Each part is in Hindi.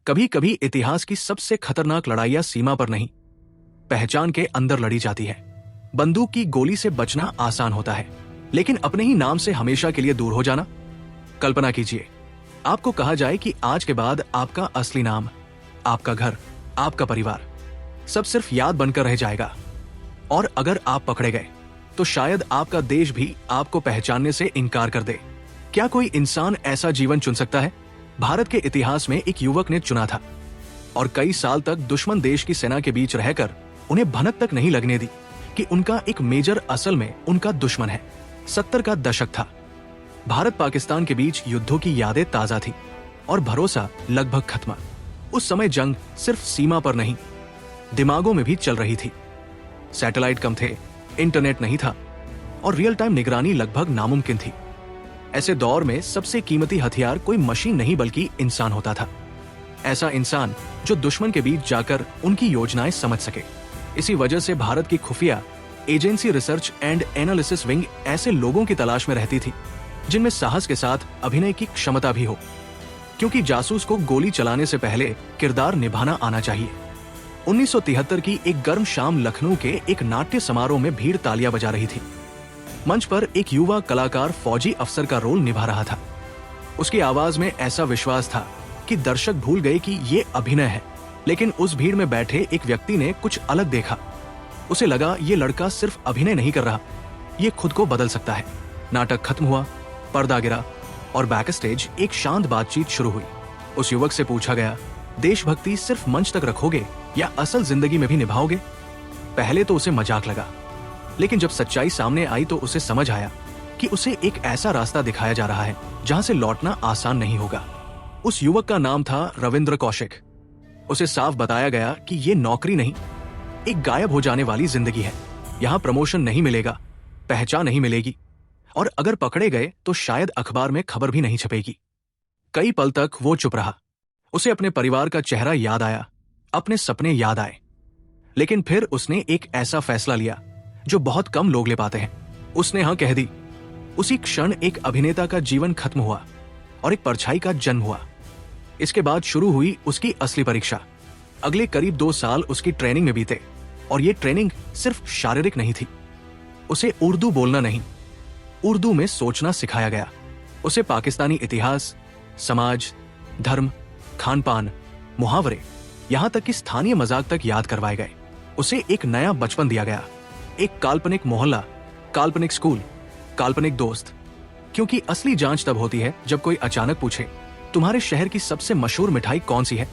कभी कभी इतिहास की सबसे खतरनाक लड़ाइयां सीमा पर नहीं, पहचान के अंदर लड़ी जाती है। बंदूक की गोली से बचना आसान होता है, लेकिन अपने ही नाम से हमेशा के लिए दूर हो जाना। कल्पना कीजिए, आपको कहा जाए कि आज के बाद आपका असली नाम, आपका घर, आपका परिवार सब सिर्फ याद बनकर रह जाएगा। और अगर आप पकड़े गए तो शायद आपका देश भी आपको पहचानने से इनकार कर दे। क्या कोई इंसान ऐसा जीवन चुन सकता है? भारत के इतिहास में एक युवक ने चुना था और कई साल तक दुश्मन देश की सेना के बीच रहकर उन्हें भनक तक नहीं लगने दी कि उनका एक मेजर असल में उनका दुश्मन है। 70 का दशक था। भारत पाकिस्तान के बीच युद्धों की यादें ताजा थी और भरोसा लगभग खत्म। उस समय जंग सिर्फ सीमा पर नहीं, दिमागों में भी चल रही थी। सैटेलाइट कम थे, इंटरनेट नहीं था और रियल टाइम निगरानी लगभग नामुमकिन थी। ऐसे दौर में सबसे कीमती हथियार कोई मशीन नहीं बल्कि इंसान होता था। ऐसा इंसान जो दुश्मन के बीच जाकर उनकी योजनाएं समझ सके। इसी वजह से भारत की खुफिया agency research and analysis wing ऐसे लोगों की तलाश में रहती थी जिनमें साहस के साथ अभिनय की क्षमता भी हो, क्योंकि जासूस को गोली चलाने से पहले किरदार निभाना आना चाहिए। 1973 की एक गर्म शाम लखनऊ के एक नाट्य समारोह में भीड़ तालियां बजा रही थी। मंच पर एक युवा कलाकार फौजी अफसर का रोल निभा रहा था। उसकी आवाज में ऐसा विश्वास था कि दर्शक भूल गए कि ये अभिनय है। लेकिन उस भीड़ में बैठे एक व्यक्ति ने कुछ अलग देखा। उसे लगा ये लड़का सिर्फ अभिनय नहीं कर रहा, ये खुद को बदल सकता है। नाटक खत्म हुआ, पर्दा गिरा और बैक स्टेज एक शांत बातचीत शुरू हुई। उस युवक से पूछा गया, देशभक्ति सिर्फ मंच तक रखोगे या असल जिंदगी में भी निभाओगे? पहले तो उसे मजाक लगा, लेकिन जब सच्चाई सामने आई तो उसे समझ आया कि उसे एक ऐसा रास्ता दिखाया जा रहा है जहां से लौटना आसान नहीं होगा। उस युवक का नाम था रविंद्र कौशिक। उसे साफ बताया गया कि ये नौकरी नहीं, एक गायब हो जाने वाली जिंदगी है। यहाँ प्रमोशन नहीं मिलेगा, पहचान नहीं मिलेगी और अगर पकड़े गए तो शायद अखबार में खबर भी नहीं छपेगी। कई पल तक वो चुप रहा। उसे अपने परिवार का चेहरा याद आया, अपने सपने याद आए। लेकिन फिर उसने एक ऐसा फैसला लिया जो बहुत कम लोग ले पाते हैं। उसने हाँ कह दी। उसी क्षण एक अभिनेता का जीवन खत्म हुआ और एक परछाई का जन्म हुआ। इसके बाद शुरू हुई उसकी असली परीक्षा। अगले करीब 2 साल उसकी ट्रेनिंग में बीते और ये ट्रेनिंग सिर्फ शारीरिक नहीं थी। उसे उर्दू बोलना नहीं, उर्दू में सोचना सिखाया गया। उसे पाकिस्तानी इतिहास, समाज, धर्म, खान पान, मुहावरे, यहां तक कि स्थानीय मजाक तक याद करवाए गए। उसे एक नया बचपन दिया गया, एक काल्पनिक मोहल्ला, काल्पनिक स्कूल, काल्पनिक दोस्त। क्योंकि असली जांच तब होती है जब कोई अचानक पूछे, तुम्हारे शहर की सबसे मशहूर मिठाई कौन सी है?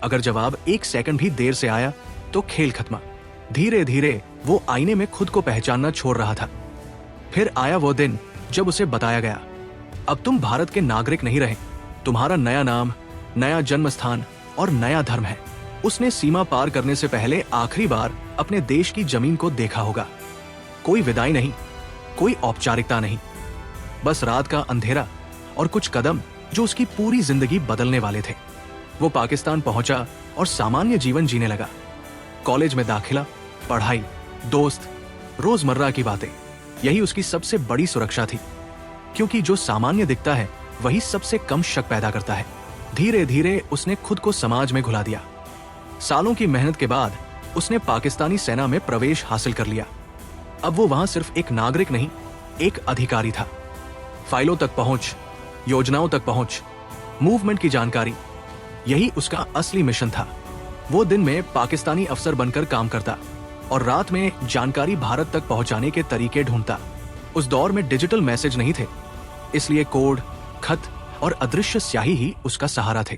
अगर जवाब 1 सेकंड भी देर से आया तो खेल खत्म। धीरे धीरे वो आईने में खुद को पहचानना छोड़ रहा था। फिर आया वो दिन जब उसे बताया गया, अब तुम भारत के नागरिक नहीं रहे, तुम्हारा नया नाम, नया जन्म स्थान और नया धर्म है। उसने सीमा पार करने से पहले आखिरी बार अपने देश की जमीन को देखा होगा। कोई विदाई नहीं, कोई औपचारिकता नहीं, बस रात का अंधेरा और कुछ कदम जो उसकी पूरी जिंदगी बदलने वाले थे। वो पाकिस्तान पहुंचा और सामान्य जीवन जीने लगा। कॉलेज में दाखिला, पढ़ाई, दोस्त, रोजमर्रा की बातें, यही उसकी सबसे बड़ी सुरक्षा थी। क्योंकि जो सामान्य दिखता है वही सबसे कम शक पैदा करता है। धीरे धीरे उसने खुद को समाज में घुला दिया। सालों की मेहनत के बाद उसने पाकिस्तानी सेना में प्रवेश हासिल कर लिया। अब वो वहां सिर्फ एक नागरिक नहीं, एक अधिकारी था। फाइलों तक पहुंच, योजनाओं तक पहुंच, मूवमेंट की जानकारी, यही उसका असली मिशन था। वो दिन में पाकिस्तानी अफसर बनकर काम करता और रात में जानकारी भारत तक पहुंचाने के तरीके ढूंढता। उस दौर में डिजिटल मैसेज नहीं थे, इसलिए कोड, खत और अदृश्य स्याही ही उसका सहारा थे।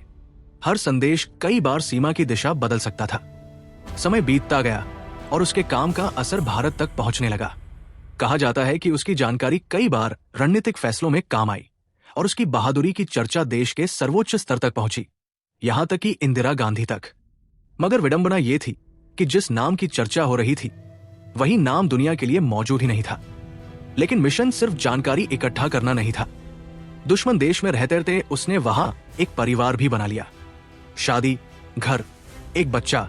हर संदेश कई बार सीमा की दिशा बदल सकता था। समय बीतता गया और उसके काम का असर भारत तक पहुंचने लगा। कहा जाता है कि उसकी जानकारी कई बार रणनीतिक फैसलों में काम आई और उसकी बहादुरी की चर्चा देश के सर्वोच्च स्तर तक पहुंची, यहां तक कि इंदिरा गांधी तक। मगर विडंबना यह थी कि जिस नाम की चर्चा हो रही थी वही नाम दुनिया के लिए मौजूद ही नहीं था। लेकिन मिशन सिर्फ जानकारी इकट्ठा करना नहीं था। दुश्मन देश में रहते रहते उसने वहां एक परिवार भी बना लिया। शादी, घर, एक बच्चा,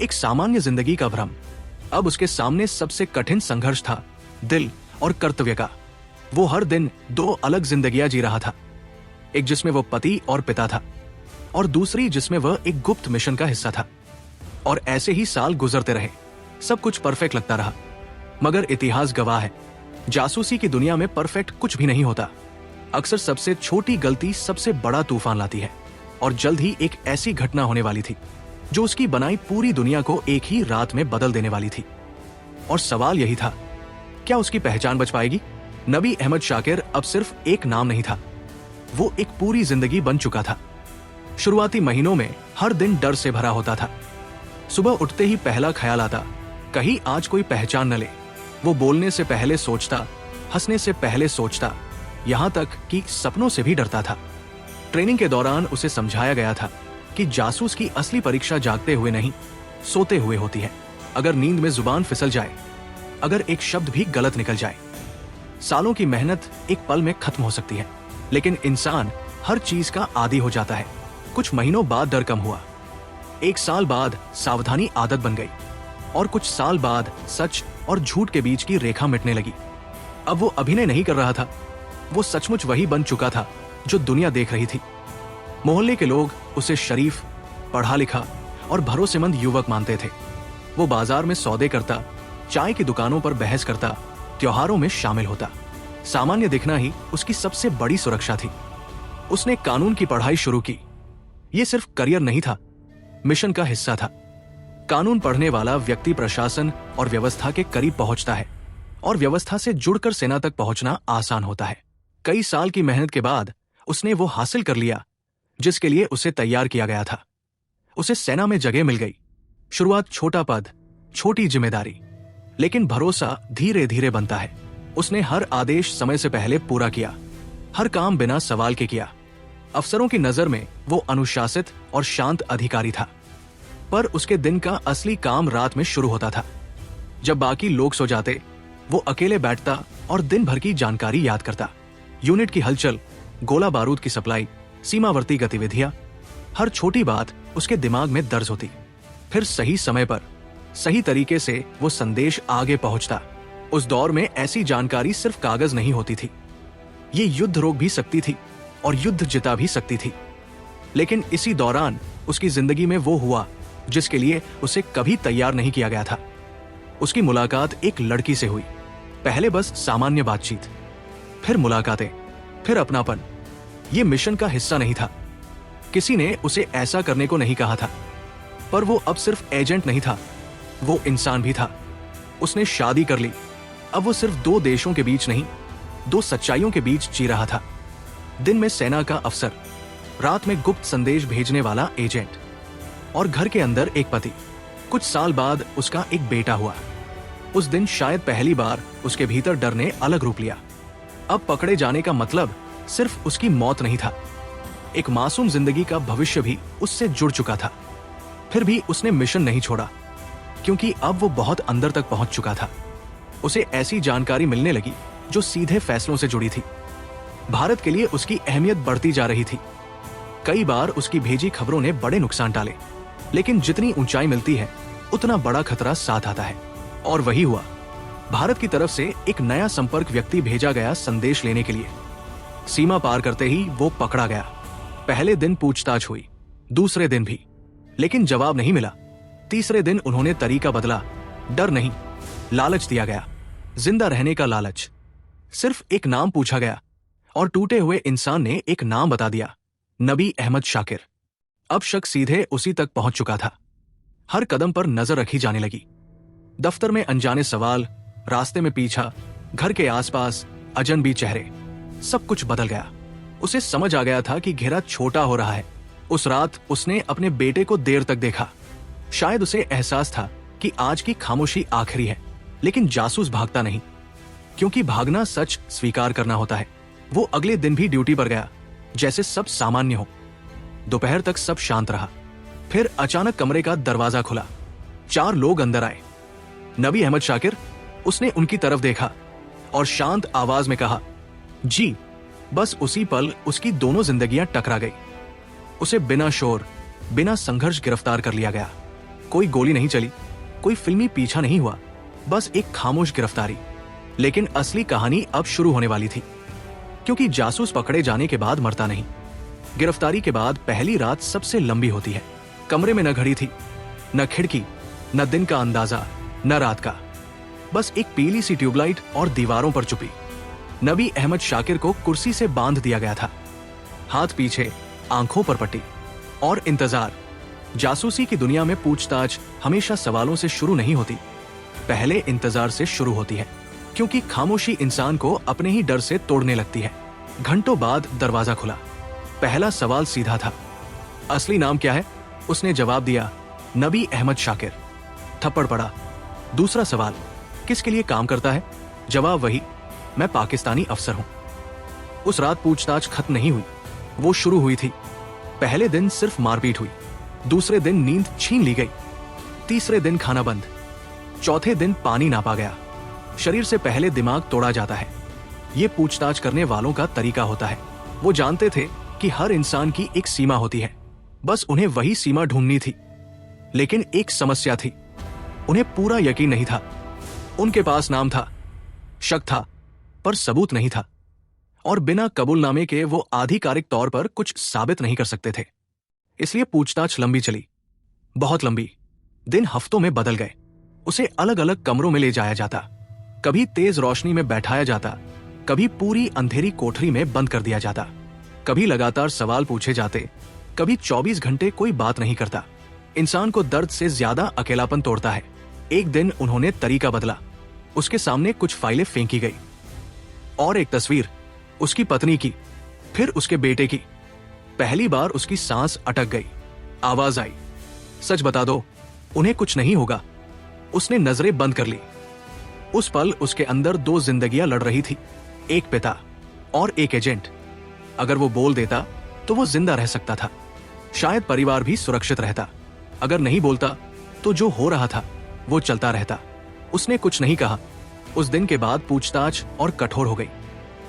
एक सामान्य जिंदगी का भ्रम। अब उसके सामने सबसे कठिन संघर्ष था दिल और कर्तव्य का। वो हर दिन 2 अलग जिंदगियां जी रहा था, एक जिसमें वो पति और पिता था, और दूसरी जिसमें वह एक गुप्त मिशन का हिस्सा था। और ऐसे ही साल गुजरते रहे, सब कुछ परफेक्ट लगता रहा। मगर इतिहास गवाह है, जासूसी की दुनिया में परफेक्ट कुछ भी नहीं होता। अक्सर सबसे छोटी गलती सबसे बड़ा तूफान लाती है। और जल्द ही एक ऐसी घटना होने वाली थी जो उसकी बनाई पूरी दुनिया को एक ही रात में बदल देने वाली थी। और सवाल यही था, क्या उसकी पहचान बच पाएगी? नबी अहमद शाकिर अब सिर्फ एक नाम नहीं था, वो एक पूरी जिंदगी बन चुका था। शुरुआती महीनों में हर दिन डर से भरा होता था। सुबह उठते ही पहला ख्याल आता, कहीं आज कोई पहचान न ले। वो बोलने से पहले सोचता, हंसने से पहले सोचता, यहां तक कि सपनों से भी डरता था। ट्रेनिंग के दौरान उसे समझाया गया था कि जासूस की असली परीक्षा जागते हुए नहीं, सोते हुए होती है। अगर नींद में जुबान फिसल जाए, अगर एक शब्द भी गलत निकल जाए, सालों की मेहनत एक पल में खत्म हो सकती है। लेकिन इंसान हर चीज का आदी हो जाता है। कुछ महीनों बाद डर कम हुआ, एक साल बाद सावधानी आदत बन गई, और कुछ साल बाद सच और झूठ के बीच की रेखा मिटने लगी। अब वो अभिनय नहीं कर रहा था, वो सचमुच वही बन चुका था जो दुनिया देख रही थी। मोहल्ले के लोग उसे शरीफ, पढ़ा लिखा और भरोसेमंद युवक मानते थे। वो बाजार में सौदे करता, चाय की दुकानों पर बहस करता, त्योहारों में शामिल होता। सामान्य दिखना ही उसकी सबसे बड़ी सुरक्षा थी। उसने कानून की पढ़ाई शुरू की। ये सिर्फ करियर नहीं था, मिशन का हिस्सा था। कानून पढ़ने वाला व्यक्ति प्रशासन और व्यवस्था के करीब पहुंचता है, और व्यवस्था से जुड़कर सेना तक पहुंचना आसान होता है। कई साल की मेहनत के बाद उसने वो हासिल कर लिया जिसके लिए उसे तैयार किया गया था। उसे सेना में जगह मिल गई। शुरुआत छोटा पद, छोटी जिम्मेदारी, लेकिन भरोसा धीरे धीरे बनता है। उसने हर आदेश समय से पहले पूरा किया, हर काम बिना सवाल के किया। अफसरों की नजर में वो अनुशासित और शांत अधिकारी था। पर उसके दिन का असली काम रात में शुरू होता था। जब बाकी लोग सो जाते, वो अकेले बैठता और दिन भर की जानकारी याद करता। यूनिट की हलचल, गोला बारूद की सप्लाई, सीमावर्ती गतिविधियां, हर छोटी बात उसके दिमाग में दर्ज होती। फिर सही समय पर, सही तरीके से वो संदेश आगे पहुंचता। उस दौर में ऐसी जानकारी सिर्फ कागज नहीं होती थी, ये युद्ध रोक भी सकती थी और युद्ध जिता भी सकती थी। लेकिन इसी दौरान उसकी जिंदगी में वो हुआ जिसके लिए उसे कभी तैयार नहीं किया गया था। उसकी मुलाकात एक लड़की से हुई। पहले बस सामान्य बातचीत, फिर मुलाकातें, फिर अपनापन। ये मिशन का हिस्सा नहीं था। किसी ने उसे ऐसा करने को नहीं कहा था, पर वो अब सिर्फ एजेंट नहीं था, वो इंसान भी था। उसने शादी कर ली। अब वो सिर्फ दो देशों के बीच नहीं, दो सच्चाइयों के बीच जी रहा था। दिन में सेना का अफसर, रात में गुप्त संदेश भेजने वाला एजेंट, और घर के अंदर एक पति। कुछ साल बाद उसका एक बेटा हुआ। उस दिन शायद पहली बार उसके भीतर डर ने अलग रूप लिया। अब पकड़े जाने का मतलब सिर्फ उसकी मौत नहीं था, एक मासूम जिंदगी का भविष्य भी उससे जुड़ चुका था। फिर भी उसने मिशन नहीं छोड़ा, क्योंकि अब वो बहुत अंदर तक पहुंच चुका था। उसे ऐसी जानकारी मिलने लगी जो सीधे फैसलों से जुड़ी थी। भारत के लिए उसकी अहमियत बढ़ती जा रही थी। कई बार उसकी भेजी खबरों ने बड़े नुकसान टाले, लेकिन जितनी ऊंचाई मिलती है उतना बड़ा खतरा साथ आता है। और वही हुआ। भारत की तरफ से एक नया संपर्क व्यक्ति भेजा गया संदेश लेने के लिए। सीमा पार करते ही वो पकड़ा गया। पहले दिन पूछताछ हुई, दूसरे दिन भी, लेकिन जवाब नहीं मिला। तीसरे दिन उन्होंने तरीका बदला। डर नहीं, लालच दिया गया, जिंदा रहने का लालच। सिर्फ एक नाम पूछा गया, और टूटे हुए इंसान ने एक नाम बता दिया, नबी अहमद शाकिर। अब शक सीधे उसी तक पहुंच चुका था। हर कदम पर नजर रखी जाने लगी। दफ्तर में अनजाने सवाल, रास्ते में पीछा, घर के आसपास अजनबी चेहरे, सब कुछ बदल गया। उसे समझ आ गया था कि घेरा छोटा हो रहा है। उस रात उसने अपने बेटे को देर तक देखा। शायद उसे एहसास था कि आज की खामोशी आखिरी है, लेकिन जासूस भागता नहीं, क्योंकि भागना सच स्वीकार करना होता है। वो अगले दिन भी ड्यूटी पर गया, जैसे सब सामान्य हो। दोपहर तक सब शांत रहा। फिर अचानक कमरे का दरवाजा खुला। 4 लोग अंदर आए। नबी अहमद शाकिर। उसने उनकी तरफ देखा और शांत आवाज में कहा, जी। बस उसी पल उसकी दोनों जिंदगियां टकरा गई। उसे बिना शोर, बिना संघर्ष गिरफ्तार कर लिया गया। कोई गोली नहीं चली, कोई फिल्मी पीछा नहीं हुआ, बस एक खामोश गिरफ्तारी। लेकिन असली कहानी अब शुरू होने वाली थी, क्योंकि जासूस पकड़े जाने के बाद मरता नहीं, गिरफ्तारी के बाद पहली रात सबसे लंबी होती है। कमरे में न घड़ी थी, न खिड़की, न दिन का अंदाजा, न रात का। बस एक पीली सी ट्यूबलाइट और दीवारों पर चुपी। नबी अहमद शाकिर को कुर्सी से बांध दिया गया था, हाथ पीछे, आंखों पर पट्टी और इंतजार। जासूसी की दुनिया में पूछताछ हमेशा सवालों से शुरू नहीं होती, पहले इंतजार से शुरू होती है, क्योंकि खामोशी इंसान को अपने ही डर से तोड़ने लगती है। घंटों बाद दरवाजा खुला। पहला सवाल सीधा था, असली नाम क्या है? उसने जवाब दिया, नबी अहमद शाकिर। थप्पड़ पड़ा। दूसरा सवाल, किसके लिए काम करता है? जवाब वही, मैं पाकिस्तानी अफसर हूं। उस रात पूछताछ खत्म नहीं हुई, वो शुरू हुई थी। पहले दिन सिर्फ मारपीट हुई, दूसरे दिन नींद छीन ली गई, तीसरे दिन खाना बंद, चौथे दिन पानी नापा गया। शरीर से पहले दिमाग तोड़ा जाता है। ये पूछताछ करने वालों का तरीका होता है। वो जानते थे कि हर इंसान की एक सीमा होती है, बस उन्हें वही सीमा ढूंढनी थी। लेकिन एक समस्या थी, उन्हें पूरा यकीन नहीं था। उनके पास नाम था, शक था, पर सबूत नहीं था, और बिना कबूलनामे के वो आधिकारिक तौर पर कुछ साबित नहीं कर सकते थे। इसलिए पूछताछ लंबी चली, बहुत लंबी। दिन हफ्तों में बदल गए। उसे अलग अलग कमरों में ले जाया जाता, कभी तेज रोशनी में बैठाया जाता, कभी पूरी अंधेरी कोठरी में बंद कर दिया जाता। कभी लगातार सवाल पूछे जाते, कभी 24 घंटे कोई बात नहीं करता। इंसान को दर्द से ज्यादा अकेलापन तोड़ता है। एक दिन उन्होंने तरीका बदला। उसके सामने कुछ फाइलें फेंकी गई और एक तस्वीर, उसकी पत्नी की, फिर उसके बेटे की। पहली बार उसकी सांस अटक गई। आवाज आई, सच बता दो, उन्हें कुछ नहीं होगा। उसने नजरें बंद कर ली। उस पल उसके अंदर दो जिंदगियां लड़ रही थी, एक पिता और एक एजेंट। अगर वो बोल देता तो वो जिंदा रह सकता था, शायद परिवार भी सुरक्षित रहता। अगर नहीं बोलता तो जो हो रहा था वो चलता रहता। उसने कुछ नहीं कहा। उस दिन के बाद पूछताछ और कठोर हो गई।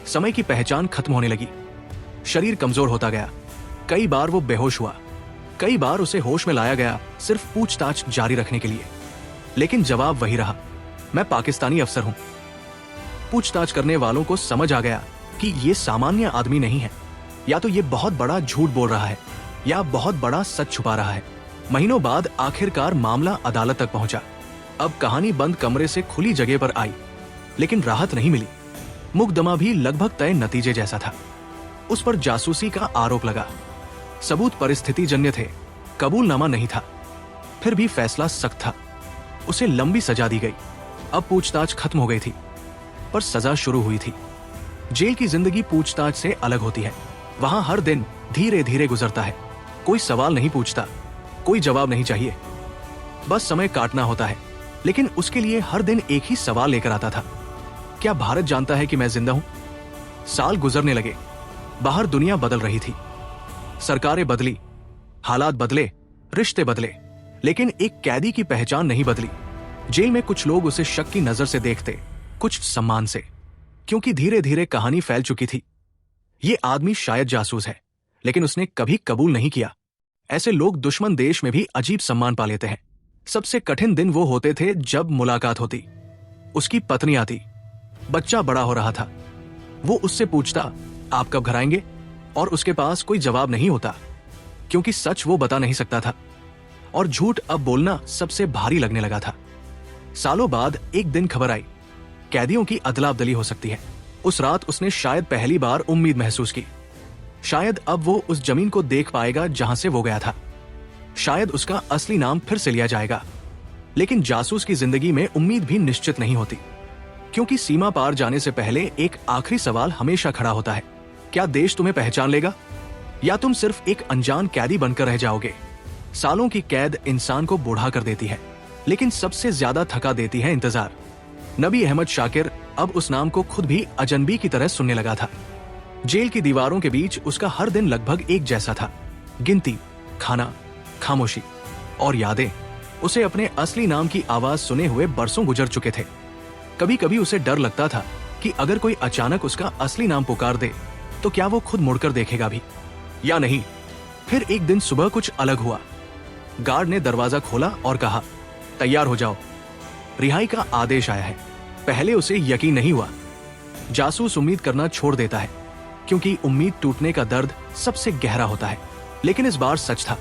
समय की पहचान खत्म होने लगी। शरीर कमजोर होता गया। कई बार वो बेहोश हुआ, कई बार उसे होश में लाया गया सिर्फ पूछताछ जारी रखने के लिए। लेकिन जवाब वही रहा, मैं पाकिस्तानी अफसर हूं। पूछताछ करने वालों को समझ आ गया कि ये सामान्य आदमी नहीं है। या तो ये बहुत बड़ा झूठ बोल रहा है या बहुत बड़ा सच छुपा रहा है। महीनों बाद आखिरकार मामला अदालत तक पहुंचा। अब कहानी बंद कमरे से खुली जगह पर आई, लेकिन राहत नहीं मिली। मुकदमा भी लगभग तय नतीजे जैसा था। उस पर जासूसी का आरोप लगा। सबूत परिस्थितिजन्य थे, कबूलनामा नहीं था। फिर भी फैसला सख्त था। उसे लंबी सजा दी गई। अब पूछताछ खत्म हो गई थी, पर सजा शुरू हुई थी। जेल की जिंदगी पूछताछ से अलग होती है। वहां हर दिन धीरे धीरे गुजरता है। कोई सवाल नहीं पूछता, कोई जवाब नहीं चाहिए, बस समय काटना होता है। लेकिन उसके लिए हर दिन एक ही सवाल लेकर आता था, क्या भारत जानता है कि मैं जिंदा हूं? साल गुजरने लगे। बाहर दुनिया बदल रही थी। सरकारें बदली, हालात बदले, रिश्ते बदले, लेकिन एक कैदी की पहचान नहीं बदली। जेल में कुछ लोग उसे शक की नजर से देखते, कुछ सम्मान से, क्योंकि धीरे धीरे कहानी फैल चुकी थी। ये आदमी शायद जासूस है, लेकिन उसने कभी कबूल नहीं किया। ऐसे लोग दुश्मन देश में भी अजीब सम्मान पा लेते हैं। सबसे कठिन दिन वो होते थे जब मुलाकात होती। उसकी पत्नी आती, बच्चा बड़ा हो रहा था। वो उससे पूछता, आप कब घर आएंगे? और उसके पास कोई जवाब नहीं होता, क्योंकि सच वो बता नहीं सकता था और झूठ अब बोलना सबसे भारी लगने लगा था। सालों बाद एक दिन खबर आई, कैदियों की अदला बदली हो सकती है। उस रात उसने शायद पहली बार उम्मीद महसूस की। शायद अब वो उस जमीन को देख पाएगा जहां से वो गया था। शायद उसका असली नाम फिर से लिया जाएगा। लेकिन जासूस की जिंदगी में उम्मीद भी निश्चित नहीं होती, क्योंकि सीमा पार जाने से पहले एक आखिरी सवाल हमेशा खड़ा होता है, क्या देश तुम्हें पहचान लेगा या तुम सिर्फ एक अनजान कैदी बनकर रह जाओगे? सालों की कैद इंसान को बूढ़ा कर देती है, लेकिन सबसे ज्यादा थका देती है इंतजार। नबी अहमद शाकिर अब उस नाम को खुद भी अजनबी की तरह सुनने लगा था। जेल की दीवारों के बीच उसका हर दिन लगभग एक जैसा था। गिनती, खाना, खामोशी और यादें। उसे अपने असली नाम की आवाज सुने हुए बरसों गुजर चुके थे। कभी कभी उसे डर लगता था कि अगर कोई अचानक उसका असली नाम पुकार दे तो क्या वो खुद मुड़कर देखेगा भी या नहीं। फिर एक दिन सुबह कुछ अलग हुआ। गार्ड ने दरवाजा खोला और कहा, तैयार हो जाओ, रिहाई का आदेश आया है। पहले उसे यकीन नहीं हुआ। जासूस उम्मीद करना छोड़ देता है, क्योंकि उम्मीद टूटने का दर्द सबसे गहरा होता है। लेकिन इस बार सच था,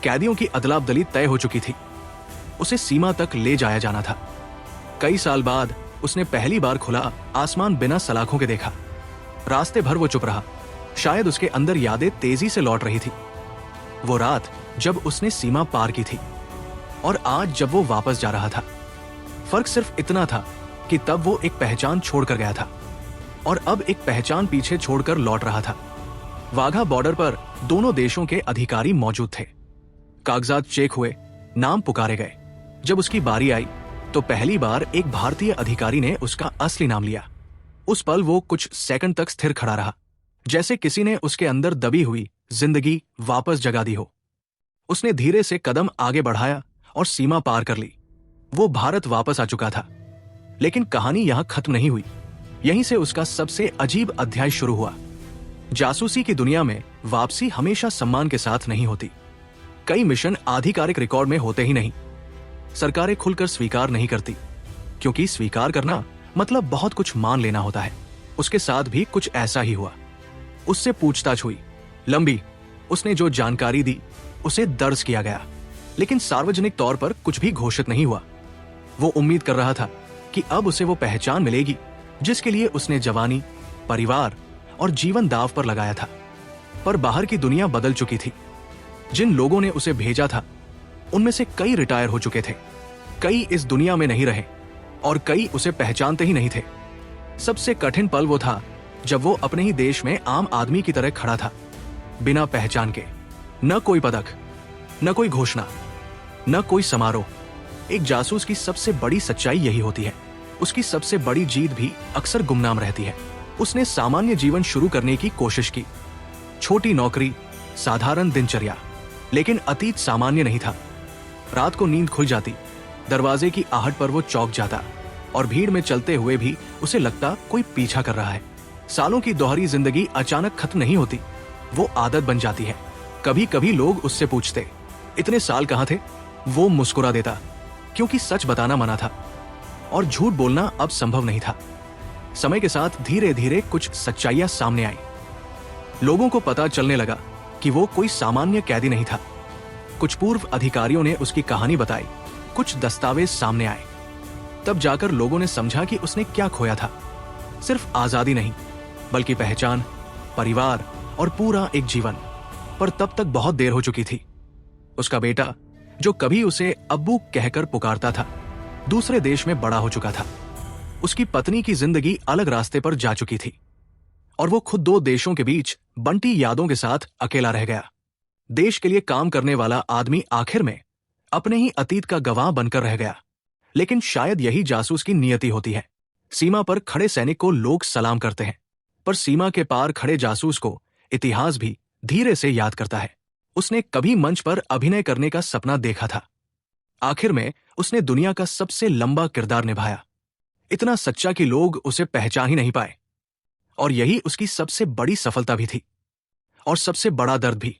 कैदियों की अदला-बदली तय हो चुकी थी। उसे सीमा तक ले जाया जाना था। कई साल बाद उसने पहली बार खुला आसमान बिना सलाखों के देखा। रास्ते भर वो चुप रहा, शायद उसके अंदर यादें तेजी से लौट रही थी। वो रात जब उसने सीमा पार की थी और आज जब वो वापस जा रहा था। फर्क सिर्फ इतना था कि तब वो एक पहचान छोड़कर गया था और अब एक पहचान पीछे छोड़कर लौट रहा था। वाघा बॉर्डर पर दोनों देशों के अधिकारी मौजूद थे। कागजात चेक हुए, नाम पुकारे गए। जब उसकी बारी आई तो पहली बार एक भारतीय अधिकारी ने उसका असली नाम लिया। उस पल वो कुछ सेकंड तक स्थिर खड़ा रहा, जैसे किसी ने उसके अंदर दबी हुई जिंदगी वापस जगा दी हो। उसने धीरे से कदम आगे बढ़ाया और सीमा पार कर ली। वो भारत वापस आ चुका था। लेकिन कहानी यहां खत्म नहीं हुई। यहीं से उसका सबसे अजीब अध्याय शुरू हुआ। जासूसी की दुनिया में वापसी हमेशा सम्मान के साथ नहीं होती। कई मिशन आधिकारिक रिकॉर्ड में होते ही नहीं। सरकारें खुलकर स्वीकार नहीं करती, क्योंकि स्वीकार करना मतलब बहुत कुछ मान लेना होता है। उसके साथ भी कुछ ऐसा ही हुआ। उससे पूछताछ हुई, लंबी। उसने जो जानकारी दी उसे दर्ज किया गया, लेकिन सार्वजनिक तौर पर कुछ भी घोषित नहीं हुआ। वो उम्मीद कर रहा था कि अब उसे वो पहचान मिलेगी जिसके लिए उसने जवानी, परिवार और जीवन दांव पर लगाया था। पर बाहर की दुनिया बदल चुकी थी। जिन लोगों ने उसे भेजा था उनमें से कई रिटायर हो चुके थे, कई इस दुनिया में नहीं रहे और कई उसे पहचानते ही नहीं थे। सबसे कठिन पल वो था जब वो अपने ही देश में आम आदमी की तरह खड़ा था, बिना पहचान के। न कोई पदक, न कोई घोषणा, न कोई समारोह। एक जासूस की सबसे बड़ी सच्चाई यही होती है। उसकी सबसे बड़ी जीत भी अक्सर गुमनाम रहती है। उसने सामान्य जीवन शुरू करने की कोशिश की, छोटी नौकरी, साधारण दिनचर्या, लेकिन अतीत सामान्य नहीं था। रात को नींद खुल जाती, दरवाजे की आहट पर वो चौंक जाता और भीड़ में चलते हुए भी उसे लगता कोई पीछा कर रहा है। सालों की दोहरी जिंदगी अचानक खत्म नहीं होती, वो आदत बन जाती है। कभी कभी लोग उससे पूछते, इतने साल कहां थे? वो मुस्कुरा देता, क्योंकि सच बताना मना था और झूठ बोलना अब संभव नहीं था। समय के साथ धीरे धीरे कुछ सच्चाइयां सामने आई। लोगों को पता चलने लगा कि वो कोई सामान्य कैदी नहीं था। कुछ पूर्व अधिकारियों ने उसकी कहानी बताई, कुछ दस्तावेज सामने आए। तब जाकर लोगों ने समझा कि उसने क्या खोया था। सिर्फ आजादी नहीं, बल्कि पहचान, परिवार और पूरा एक जीवन। पर तब तक बहुत देर हो चुकी थी। उसका बेटा, जो कभी उसे अब्बू कहकर पुकारता था, दूसरे देश में बड़ा हो चुका था। उसकी पत्नी की जिंदगी अलग रास्ते पर जा चुकी थी और वो खुद दो देशों के बीच बंटी यादों के साथ अकेला रह गया। देश के लिए काम करने वाला आदमी आखिर में अपने ही अतीत का गवाह बनकर रह गया। लेकिन शायद यही जासूस की नियति होती है। सीमा पर खड़े सैनिक को लोग सलाम करते हैं, पर सीमा के पार खड़े जासूस को इतिहास भी धीरे से याद करता है। उसने कभी मंच पर अभिनय करने का सपना देखा था। आखिर में उसने दुनिया का सबसे लंबा किरदार निभाया, इतना सच्चा कि लोग उसे पहचान ही नहीं पाए। और यही उसकी सबसे बड़ी सफलता भी थी और सबसे बड़ा दर्द भी।